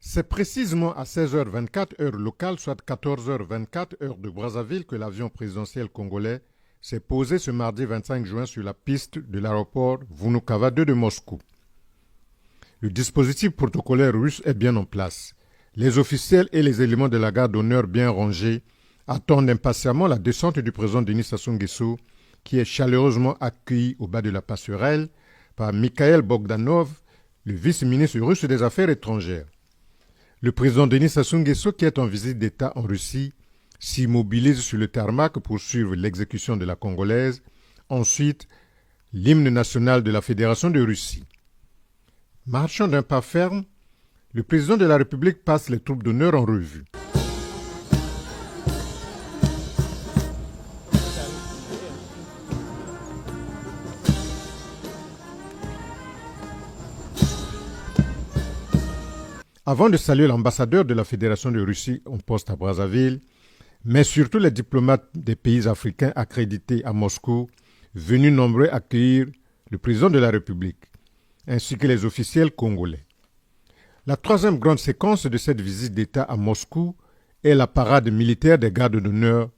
C'est précisément à 16h24 heure locale, soit 14h24 heure de Brazzaville, que l'avion présidentiel congolais s'est posé ce mardi 25 juin sur la piste de l'aéroport Vunukava 2 de Moscou. Le dispositif protocolaire russe est bien en place. Les officiels et les éléments de la garde d'honneur bien rangés attendent impatiemment la descente du président Denis Sassou Nguesso, qui est chaleureusement accueilli au bas de la passerelle par Mikhail Bogdanov, le vice-ministre russe des Affaires étrangères. Le président Denis Sassou Nguesso, qui est en visite d'État en Russie, s'immobilise sur le tarmac pour suivre l'exécution de la Congolaise, ensuite l'hymne national de la Fédération de Russie. Marchant d'un pas ferme, le président de la République passe les troupes d'honneur en revue. Avant de saluer l'ambassadeur de la Fédération de Russie en poste à Brazzaville, mais surtout les diplomates des pays africains accrédités à Moscou, venus nombreux accueillir le président de la République, ainsi que les officiels congolais. La troisième grande séquence de cette visite d'État à Moscou est la parade militaire des gardes d'honneur,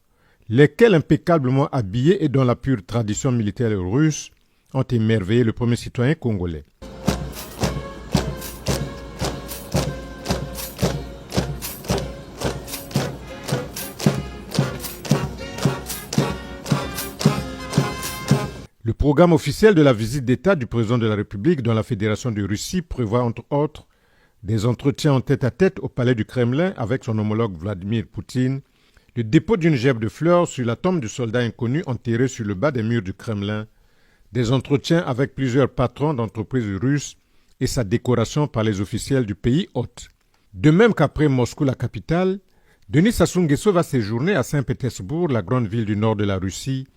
lesquels impeccablement habillés et dont la pure tradition militaire russe ont émerveillé le premier citoyen congolais. Le programme officiel de la visite d'État du président de la République dans la Fédération de Russie prévoit entre autres des entretiens en tête-à-tête au palais du Kremlin avec son homologue Vladimir Poutine, le dépôt d'une gerbe de fleurs sur la tombe du soldat inconnu enterré sur le bas des murs du Kremlin, des entretiens avec plusieurs patrons d'entreprises russes et sa décoration par les officiels du pays hôte. De même qu'après Moscou, la capitale, Denis Sassou Nguesso va séjourner à Saint-Pétersbourg, la grande ville du nord de la Russie,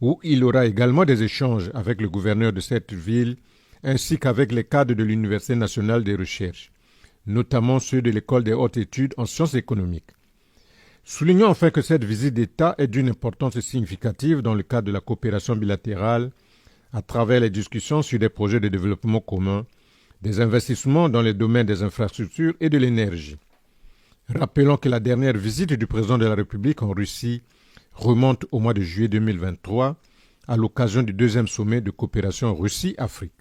où il aura également des échanges avec le gouverneur de cette ville, ainsi qu'avec les cadres de l'Université nationale des recherches, notamment ceux de l'École des hautes études en sciences économiques. Soulignons enfin que cette visite d'État est d'une importance significative dans le cadre de la coopération bilatérale, à travers les discussions sur des projets de développement commun, des investissements dans les domaines des infrastructures et de l'énergie. Rappelons que la dernière visite du président de la République en Russie remonte au mois de juillet 2023 à l'occasion du deuxième sommet de coopération Russie-Afrique.